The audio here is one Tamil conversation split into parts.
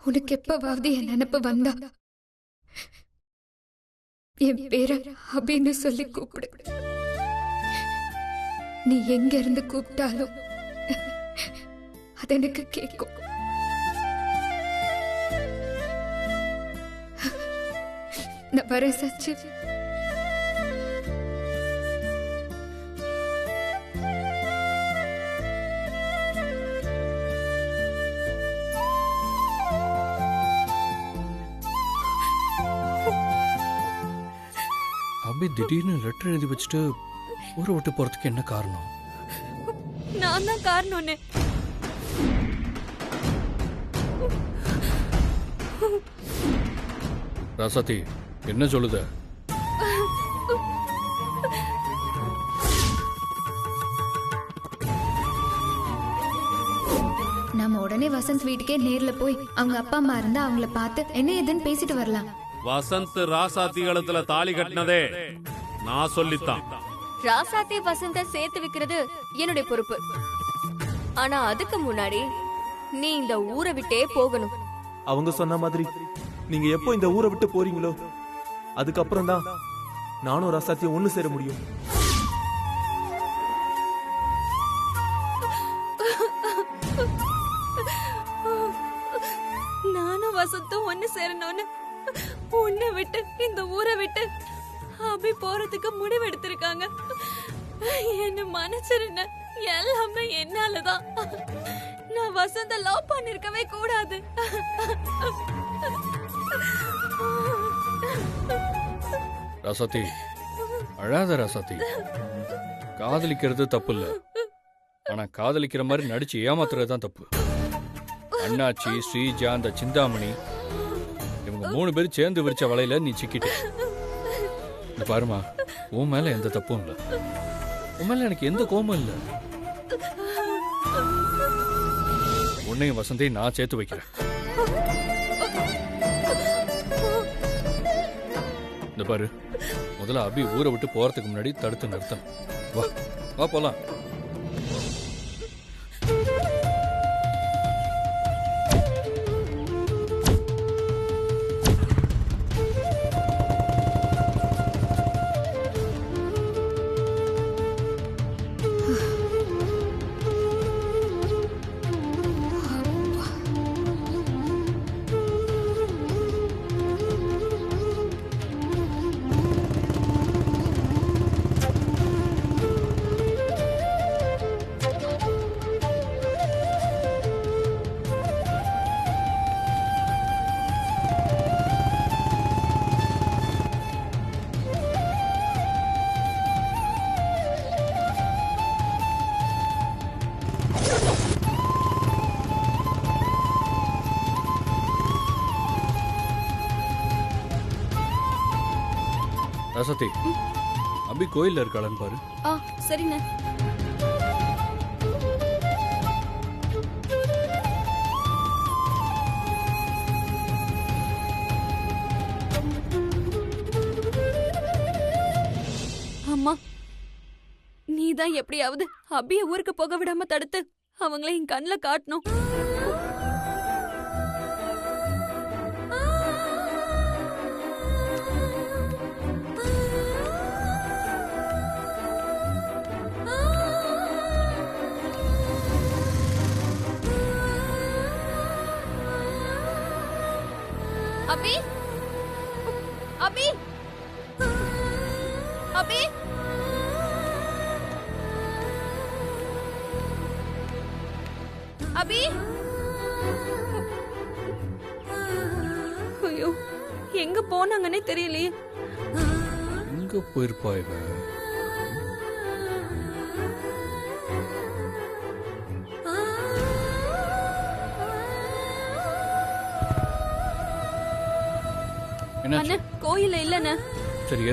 உனக்கு எப்பவாவது என் நினைப்பு வந்தா என் பேரை அபின்னு சொல்லி கூப்பிடு. நீ எங்க இருந்து கூப்பிட்டாலும் அது எனக்கு கேட்கும். நான் வரேன் சச்சு. அபி திடீர்னு லெட்டர் எழுதி வச்சுட்டு ஊரை விட்டு போறதுக்கு என்ன காரணம்? நான் தான் காரணம்னு. ராசாத்தி என்ன சொல்லுத? நம்ம உடனே வசந்த் வீட்டுக்கே நேர்ல போய் அவங்க அப்பா அம்மா இருந்தா அவங்கள பார்த்து என்ன ஏதுன்னு பேசிட்டு வரலாம். வசந்த் ராசாத்தி கழுத்துல தாலி கட்டினதே நான் சொல்லித்தான். ராசாத்தி வசந்த சேர்த்து வைக்கிறது என்னுடைய பொறுப்பு. ஆனா அதுக்கு முன்னாடி நீ இந்த ஊரை விட்டே போகணும். அவங்க சொன்ன மாதிரி நீங்க எப்போ இந்த ஊரை விட்டு போறீங்களோ அதுக்கப்புறம் தான் நானும் ராசாத்தியும் ஒண்ணு சேர முடியும். நானும் வசந்தும் ஒண்ணு சேரணும்னு உன்னை விட்டு இந்த ஊரை விட்டு அபி போறதுக்கு முடிவு எடுத்திருக்காங்க. என்ன மன்னிச்சிருங்க, எல்லாமே என்னாலதான். நான் வசந்த லவ் பண்ணிருக்கவே கூடாது. ராசாத்தி அழாத ராசாத்தி. காதலிக்கிறது தப்பு இல்ல, ஆனா காதலிக்கிற மாதிரி நடிச்சு ஏமாத்துறதுதான் தப்பு. அண்ணாச்சி, ஸ்ரீஜா, அந்த சிந்தாமணி இவங்க 3 பேரும் சேர்ந்து விரிச்ச வலையில நீ சிக்கிட்ட. பாருமா, உன் மேல எந்த தப்பும் இல்ல, உன் மேல எனக்கு எந்த கோபமும் இல்ல. உன்னையும் வசந்தையும் நான் சேர்த்து வைக்கிறேன். இந்த பாரு, முதல்ல அபி ஊரை விட்டு போறதுக்கு முன்னாடி தடுத்து நிறுத்தணும். வா வா போலாம். ராசாத்தி, அபி கோயில்ல இருக்காளன்னு பாரு. சரிண்ணே. அம்மா, நீதான் எப்படியாவது அபிய ஊருக்கு போக விடாம தடுத்து அவங்கள என் கண்ணுல காட்டணும். அபி, அபி, அபி, அபி. ஐயோ, எங்க போனாங்கன்னே தெரியலையே. எங்க போயிருப்பா இவ? அண்ணா, கோயில்ல இல்லண்ணா. சரி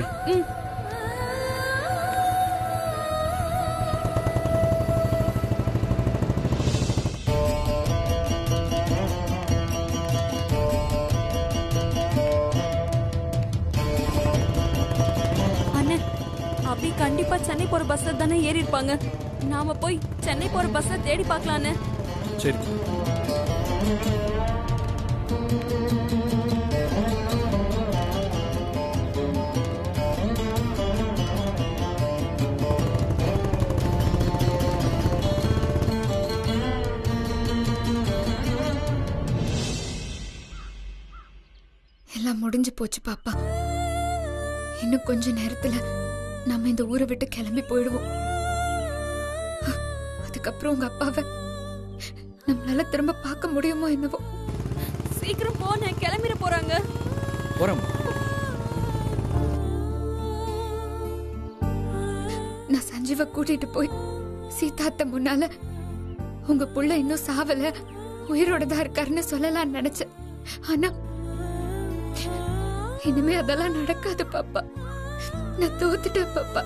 அண்ணா, அபி கண்டிப்பா சென்னை போற பஸ்ல தானே ஏறி இருப்பாங்க. நாம போய் சென்னை போற பஸ்ல தேடி பார்க்கலான்னு. சரி. எல்லாம் முடிஞ்சு போச்சு பாப்பா. இன்னும் கொஞ்ச நேரத்துல நம்ம இந்த ஊரை விட்டு கிளம்பி போயிடுவோம். அதுக்கப்புறம் உங்க அப்பாவை நம்மளால திரும்ப பார்க்க முடியுமோ என்னவோ. சீக்கிரம் போன, கிளம்பிட போறாங்க. போறோம். நான் சஞ்சீவ கூட்டிட்டு போய் சீதாத்த முன்னால உங்க புள்ள இன்னும் சாவல, உயிரோட தான் இருக்காருன்னு சொல்லலாம்னு நினைச்சேன். ஆனா இனிமே அதெல்லாம் நடக்காது பாப்பா. நான் தோத்துட்டேன் பாப்பா.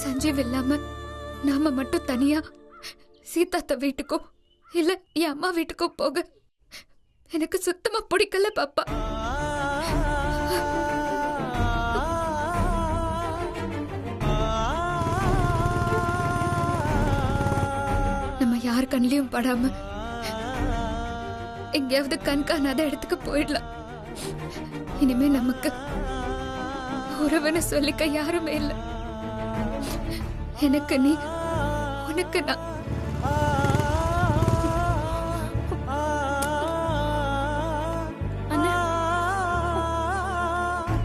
சஞ்சீவ் இல்லாம நாம மட்டும் தனியா சீதாத்த வீட்டுக்கோ இல்ல என் அம்மா வீட்டுக்கோ போக எனக்கு சுத்தமா பிடிக்கல பாப்பா. நம்ம யார் கண்ணிலையும் படாம எங்கேயாவது கண்காணாத இடத்துக்கு போயிடலாம். இனிமே நமக்கு உறவுன்னு சொல்லிக்க யாருமே இல்லை. எனக்கு நீ, உனக்கு நான்.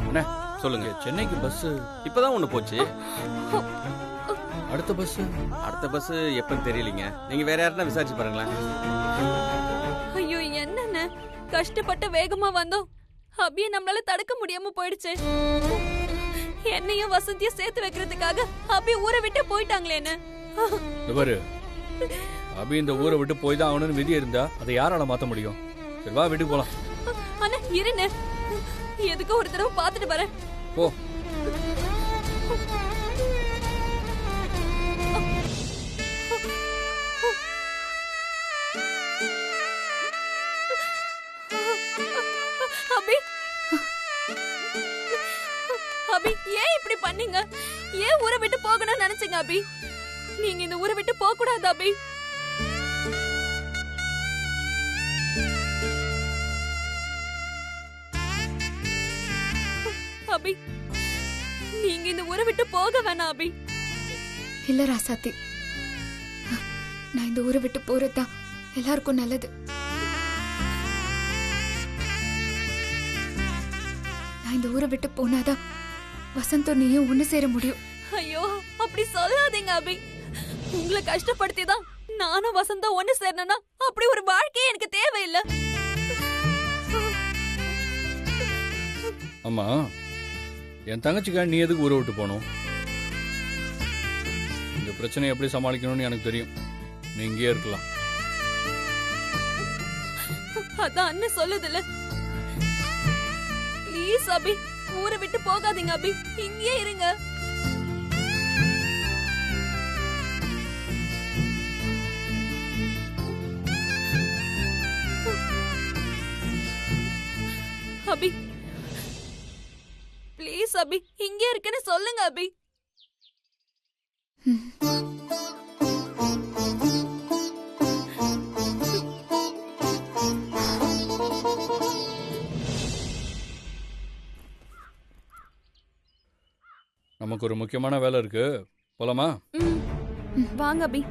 அண்ணே, சொல்லுங்க. சென்னைக்கு பஸ் இப்பதான் ஒண்ணு போச்சு. அடுத்த பஸ் எப்பன்னு தெரியலீங்க. நீங்க வேற யாருன்னா விசாரிச்சு பாருங்களேன். ஐயோ, என்னன்னு கஷ்டப்பட்டு வேகமா வந்தோம். அபிய நம்மளால தடுக்க முடியாம போயிடுச்சு. என்னையும் வசந்தியும் சேர்த்து வைக்கிறதுக்காக அபி ஊரை விட்டு போயிட்டாங்களேன்னு. பாரு, அபி இந்த ஊரை விட்டு போய் தான் ஆகணும்னு விதி இருந்தா அதை யாரால மாத்த முடியும்? சரி வா, வீட்டுக்கு போலாம். ஆனா இருன்னு, எதுக்கு ஒரு தடவை பாத்துட்டு வரேன். போ. அபி, அபி ஏன் இப்படி பண்ணீங்க? ஏன் ஊரை விட்டு போகணும்னு நினைச்சீங்க அபி? நீங்க இந்த ஊரை விட்டு போக கூடாது அபி. அபி, நீங்க இந்த ஊரை விட்டு போக வேணாம் அபி. இல்ல ராசாத்தி, நான் இந்த ஊரை விட்டு போறதுதான் எல்லாருக்கும் நல்லது. நான் இந்த ஊரை விட்டு போனாதான் வசந்தும் நீயும் ஒண்ணு சேர முடியும். ஐயோ, அப்படி சொல்லாதீங்க அபி. உங்களை கஷ்டப்படுத்தி தான் நானும் வசந்தா ஒண்ணு சேரனா, அப்படி ஒரு வாழ்க்கையே எனக்கு தேவையில்லை. அம்மா, என் தங்கச்சிக்காக நீ எதுக்கு ஊரை விட்டு போகணும்? இந்த பிரச்சனையை எப்படி சமாளிக்கணும்னு எனக்கு தெரியும். நீ இங்கேயே இருக்கலாம். அதான் அண்ணன் சொல்லுதுல. ப்ளீஸ் அபி, ஊரை விட்டு போகாதீங்க அபி, இங்கேயே இருங்க. அபி ப்ளீஸ் அபி, இங்கே இருக்குன்னு சொல்லுங்க அபி. நமக்கு ஒரு முக்கியமான வேலை இருக்கு, போலாமா? வாங்க அபி.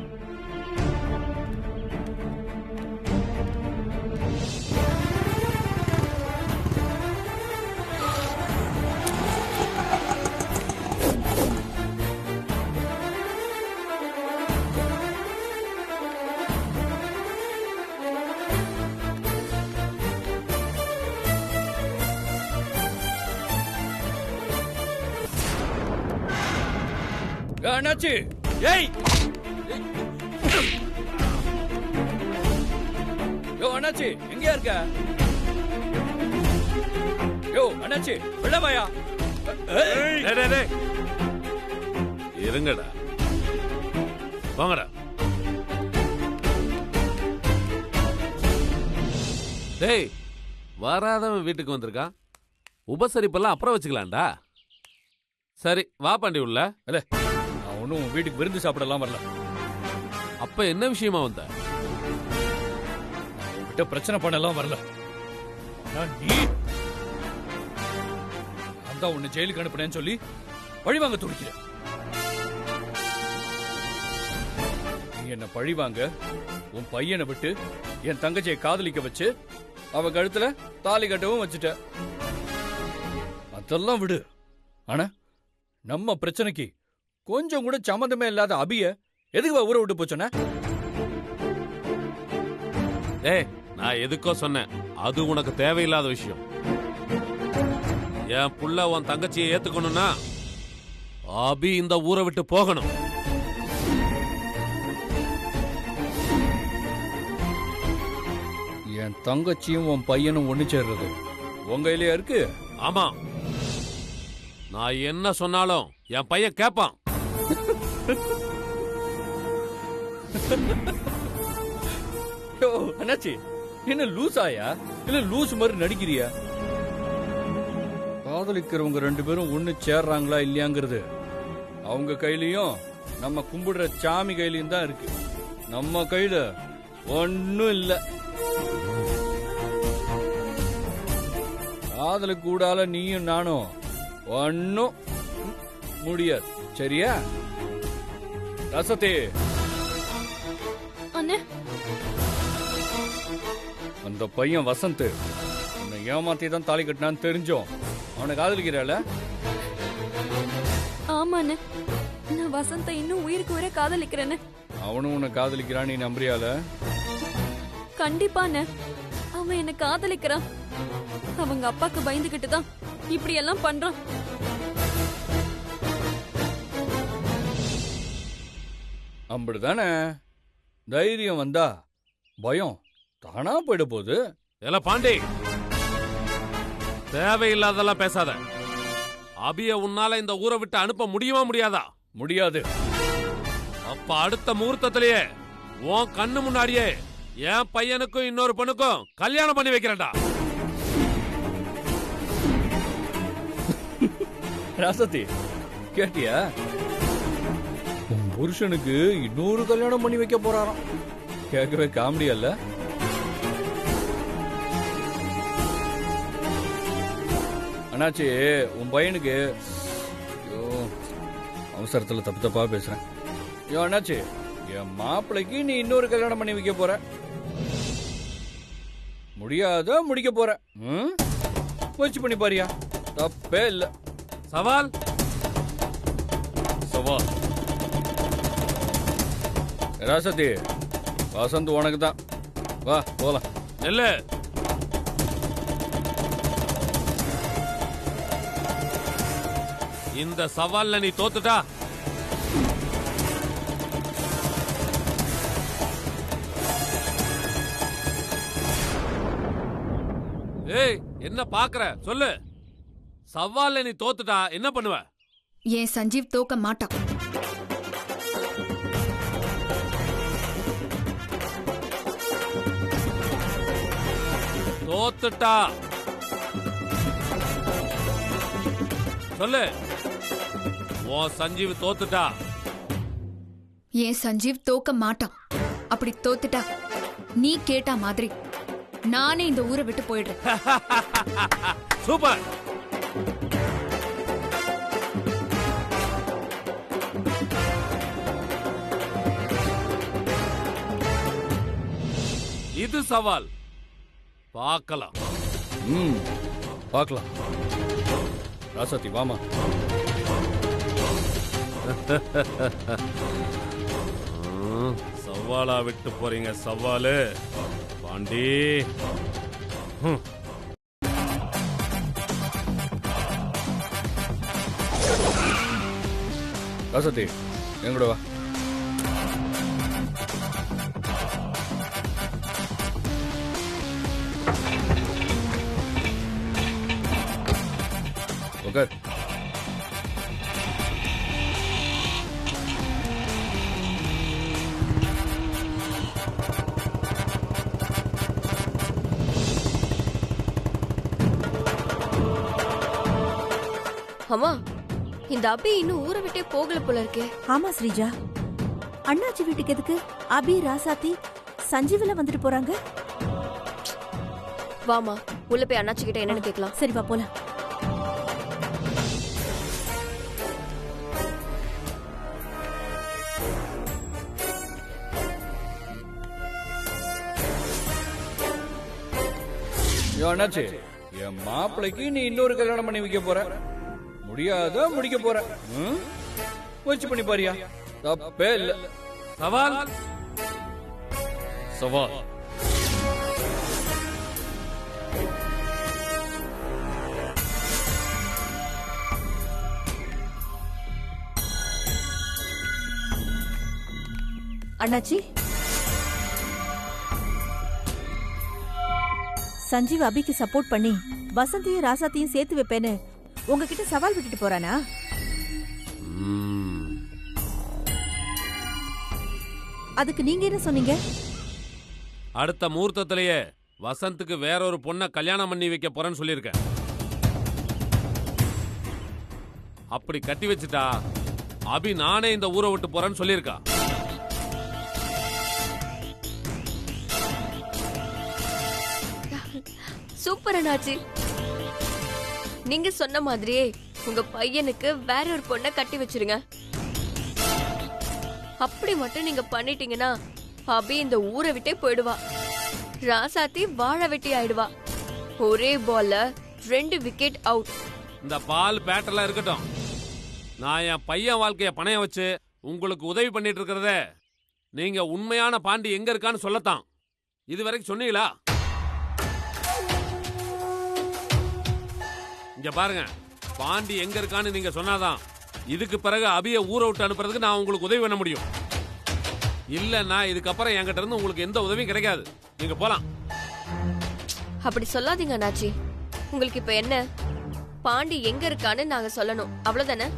அண்ணாச்சி, ஏய், யோ அண்ணாச்சி, எங்கயா இருக்க? யோ அண்ணாச்சி, விடவாயா? டேய், டேய், டேய். இருங்கடா, வாங்கடா. டேய், வராதவன் வீட்டுக்கு வந்திருக்கான். உபசரிப்பெல்லாம் அப்புறம் வச்சுக்கலாம்டா. சரி வா பாண்டி உள்ள. இல்ல, நான் ஒன்னும் வீட்டுக்கு விருந்து சாப்பிடலாம் வரல. அப்ப என்ன விஷயமா வந்த? உன்கிட்ட பிரச்சனை பண்ணலாம் வரல. ஆனா நீ அந்த உன்னை ஜெயிலுக்கு அனுப்புனேன்னு சொல்லி பழிவாங்க துடிக்கிற. நீ என்ன பழிவாங்க உன் பையனை விட்டு என் தங்கச்சியை காதலிக்க வச்சு அவ கழுத்துல தாலி கட்டவும் வச்சுட்ட. அதெல்லாம் விடு. ஆனா நம்ம பிரச்சனைக்கு கொஞ்சம் கூட சம்மந்தமே இல்லாத அபிய எதுக்கு ஊரை விட்டு போச்சோன்னா? டேய், நான் எதுக்கோ சொன்னேன், அது உனக்கு தேவையில்லாத விஷயம். என் புள்ள உன் தங்கச்சியை ஏத்துக்கணும்னா அபி இந்த ஊரை விட்டு போகணும். என் தங்கச்சியும் உன் பையனும் ஒண்ணு சேர்றது உங்க கையிலயா இருக்கு? ஆமா, நான் என்ன சொன்னாலும் என் பையன் கேட்பான். அண்ணாச்சி, என்ன லூசாயா இல்ல லூஸ் மாதிரி நடிக்கிறியா? காதலிக்கிறவங்க 2 பேரும் ஒண்ணு சேர்றாங்களா இல்லையாங்கிறது அவங்க கையிலயும் நம்ம கும்பிடுற சாமி கையிலயும் தான் இருக்கு. நம்ம கையில ஒன்னும் இல்ல. காதலுக்கு கூடால நீயும் நானும் ஒன்னும் முடியாது. சரியா ரசத்தே? அண்ணே, அந்த பையன் வசந்த் உன்னை ஏமாத்தி தான் தாலி கட்டினான்னு தெரிஞ்சோம் அவனை காதலிக்கிறாள? ஆமாண்ணே, நான் வசந்த இன்னும் உயிருக்கு உயிரை காதலிக்கிறேன்னு. அவனும் உன்னை காதலிக்கிறான், நீ நம்புறியால? கண்டிப்பாண்ணே, அவன் என்ன காதலிக்கிறான். அவங்க அப்பாக்கு பயந்துகிட்டு தான் இப்படி எல்லாம் பண்றான். அப்படிதானே? தைரியம் வந்தா பயம் தானா போயிட போகுது. எல பாண்டி, தேவையில்லாதெல்லாம் பேசாத. அபிய உன்னால இந்த ஊரை விட்டு அனுப்ப முடியுமா முடியாதா? முடியாது. அப்ப அடுத்த முகூர்த்தத்திலேயே உன் கண்ணு முன்னாடியே என் பையனுக்கும் இன்னொரு பொண்ணுக்கும் கல்யாணம் பண்ணி வைக்கிறேன்டா. ராசத்தி, கேட்டியா? உன் புருஷனுக்கு இன்னொரு கல்யாணம் பண்ணி வைக்க போறாராம். கேட்கவே காமெடியா இல்ல? அண்ணாச்சி, உன் பையனுக்கு அவசரத்துல தப்பு தப்பா பேசுறேன். ஐயோ அண்ணாச்சி, என் மாப்பிள்ளைக்கு நீ இன்னொரு கல்யாணம் பண்ணி வைக்க போற. முடியாத முடிக்க போற. முயற்சி பண்ணி பாரியா, தப்பே இல்ல. சவால் சவால். ராசதி, வசந்த் உனக்கு தான். வா போலாம். நெல்லு. இந்த சவால்ல நீ தோத்துட்டா ஏய், என்ன பாக்குற? சொல்லு. சவால்ல நீ தோத்துட்டா என்ன பண்ணுவ? ஏன் சஞ்சீவ் தோக்க மாட்டான். தோத்துட்டா சொல்லு. உன் சஞ்சீவ் தோத்துட்டா. ஏன் சஞ்சீவ் தோக்க மாட்டான். அப்படி தோத்துட்டா நீ கேட்டா மாதிரி நானே இந்த ஊரை விட்டு போயிடுறேன். சூப்பர். இது சவால். பார்க்கலாம். பார்க்கலாம். ராசத்தி, வாமா. சவாலா விட்டு போறீங்க? சவாலு பாண்டி. ராசத்தி, எங்கூட வா. உட்கார். அம்மா, இந்த அபி இன்னும் ஊரை விட்டே போகல போல இருக்கே. ஆமா ஸ்ரீஜா, அண்ணாச்சி வீட்டுக்கு எதுக்கு? அபி ராசாத்தி சஞ்சீவ்ல வந்துட்டு போறாங்க. வாமா உள்ள போய் அண்ணாச்சி கிட்ட என்னன்னு கேட்கலாம். சரி வா போலாம். அண்ணாச்சி, என் மாப்பிளைக்கு நீ இன்னொரு கல்யாணம் பண்ணி வைக்க போற. முடியாத முடிக்க போற. முயற்சி பண்ணி பாரியா, தப்பே இல்ல. சவால் சவால். அண்ணாச்சி, சஞ்சீவ் அபிக்கு சப்போர்ட் பண்ணி வசந்தியும் ராசாத்தையும் சேர்த்து வைப்பேன்னு உங்ககிட்ட சவால் விட்டுட்டு போறானா? அதுக்கு நீங்க என்ன சொன்னீங்க? அடுத்த முகூர்த்தத்திலேயே வசந்துக்கு வேற ஒரு பொண்ணை கல்யாணம் பண்ணி வைக்க போறேன்னு சொல்லியிருக்கேன். அப்படி கட்டி வச்சுட்டா அபி நானே இந்த ஊரை விட்டு போறேன்னு சொல்லியிருக்கா. சூப்பர் அண்ணாச்சி. நீங்க சொன்ன மாதிரியே உங்க பையனுக்கு வேற ஒரு பொண்ணை கட்டி வச்சிருங்க. அப்படி மட்டும் நீங்க பண்ணிட்டீங்கன்னா அபி இந்த ஊரை விட்டே போயிடுவா. ராசாத்தி வாழை வெட்டி ஆயிடுவா. ஒரே பால்ல 2 விக்கெட் அவுட். இந்த பால் பேட்டர்ல இருக்கட்டும். நான் என் பையன் வாழ்க்கைய பணைய வச்சு உங்களுக்கு உதவி பண்ணிட்டு இருக்கிறத நீங்க உண்மையான பாண்டி எங்க இருக்கான்னு சொல்லத்தான். இது வரைக்கும் சொன்னீங்களா? இங்க பாருங்க, பாண்டி எங்க இருக்கான்னு நீங்க சொன்னாதான் இதுக்கு பிறகு அபிய ஊரை விட்டு அனுப்புறதுக்கு நான் உங்களுக்கு உதவி பண்ண முடியும். இல்லன்னா இதுக்கப்புறம் என்கிட்ட இருந்து உங்களுக்கு எந்த உதவியும் கிடைக்காது. நீங்க போலாம். அப்படி சொல்லாதீங்க அண்ணாச்சி. உங்களுக்கு இப்ப என்ன, பாண்டி எங்க இருக்கான்னு நாங்க சொல்லணும், அவ்வளவுதானே?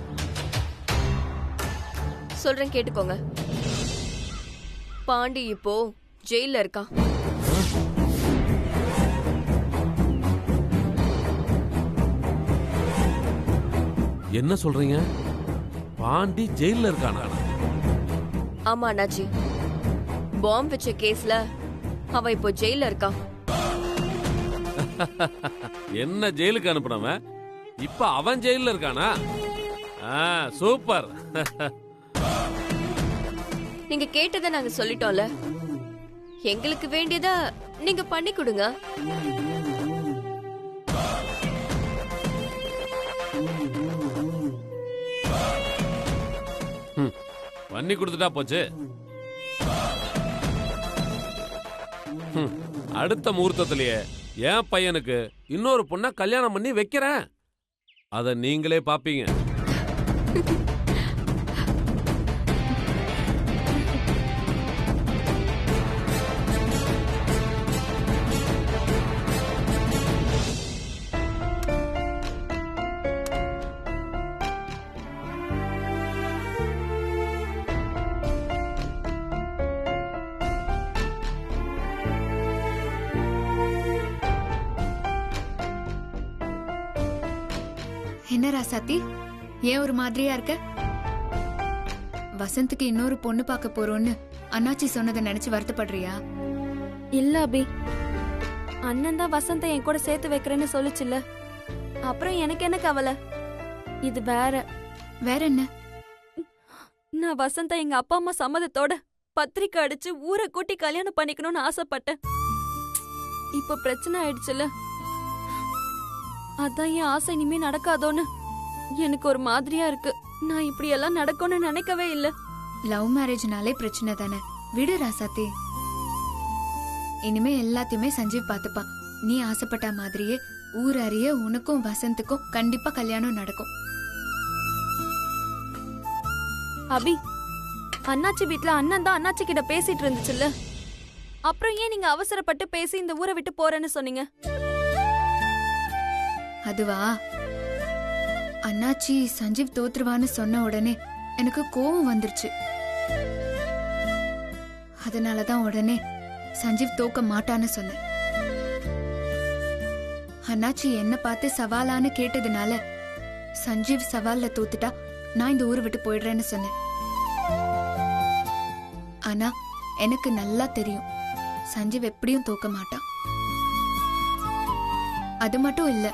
சொல்றேன் கேட்டுக்கோங்க. பாண்டி இப்போ ஜெயில இருக்கான். என்ன சொல்றீங்க? பாண்டி ஜெயில இருக்கானா? ஆமா அண்ணாச்சி, பாம்பு வச்ச கேஸ்ல அவன் இப்போ ஜெயில இருக்கான். என்ன ஜெயிலுக்கு அனுப்புனவன் இப்ப அவன் ஜெயில இருக்கானா? சூப்பர். நீங்க கேட்டதை நாங்க சொல்லிட்டோம்ல. எங்களுக்கு வேண்டியதா நீங்க பண்ணி கொடுங்க. பண்ணி கொடுத்துட்டா போச்சு. அடுத்த முகூர்த்தத்திலேயே என் பையனுக்கு இன்னொரு பொண்ண கல்யாணம் பண்ணி வைக்கிறேன். அத நீங்களே பாப்பீங்க. என்ன ராசாத்தி, ஏன் ஒரு மாதிரியா இருக்க? வசந்துக்கு இன்னொரு பொண்ணு பார்க்க போறோம்னு அண்ணாச்சி சொன்னதை நினைச்சு வருத்தப்படுறியா? இல்ல அபி, அண்ணன் தான் வசந்த என் கூட சேர்த்து வைக்கிறேன்னு சொல்லுச்சுல்ல. அப்புறம் எனக்கு என்ன கவலை? இது வேற. வேற என்ன? நான் வசந்த எங்க அப்பா அம்மா சம்மதத்தோட பத்திரிக்கை அடிச்சு ஊரை கூட்டி கல்யாணம் பண்ணிக்கணும்னு ஆசைப்பட்டேன். இப்ப பிரச்சனை ஆயிடுச்சுல. அதான் என் ஆசை இனிமே நடக்காதோன்னு எனக்கு ஒரு மாதிரியா இருக்கு. நான் இப்படி எல்லாம் நடக்கும்னு நினைக்கவே இல்ல. லவ் மேரேஜ்னாலே பிரச்சனை தானே. விடு ராசாத்தி, இனிமே எல்லாத்தையுமே சஞ்சீவ் பாத்துப்பான். நீ ஆசைப்பட்ட மாதிரியே ஊர் அறிய உனக்கும் வசந்துக்கும் கண்டிப்பா கல்யாணம் நடக்கும். அபி, அண்ணாச்சி வீட்ல அண்ணன் தான் அண்ணாச்சி கிட்ட பேசிட்டு இருந்துச்சுல்ல. அப்புறம் ஏன் நீங்க அவசரப்பட்டு பேசி இந்த ஊரை விட்டு போறேன்னு சொன்னீங்க? அதுவா, அண்ணாச்சி சஞ்சீவ் தோத்துருவான்னு சொன்ன உடனே எனக்கு கோவம் வந்துருச்சு. அதனாலதான் உடனே சஞ்சீவ் தோக்க மாட்டான்னு சொன்னேன். அண்ணாச்சி என்ன பார்த்து சவாலான்னு கேட்டதுனால சஞ்சீவ் சவால்ல தோத்துட்டா நான் இந்த ஊரை விட்டு போயிடுறேன்னு சொன்னேன். ஆனா எனக்கு நல்லா தெரியும் சஞ்சீவ் எப்படியும் தோக்க மாட்டான். அது மட்டும் இல்ல,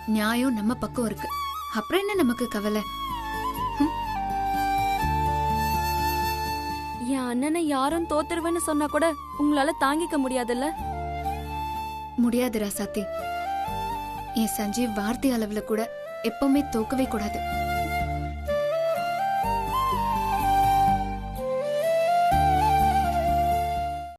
நியாயம் நம்ம பக்கம் இருக்கு. அப்புறம் என்ன நமக்கு கவலை? என் அண்ணனை யாரும் தோத்துருவேன்னு சொன்னா கூட உங்களால தாங்கிக்க முடியாதுல்ல? முடியாது ராசாத்தி. என் சஞ்சீவ் வார்த்தை அளவுல கூட எப்பவுமே தோக்கவே கூடாது.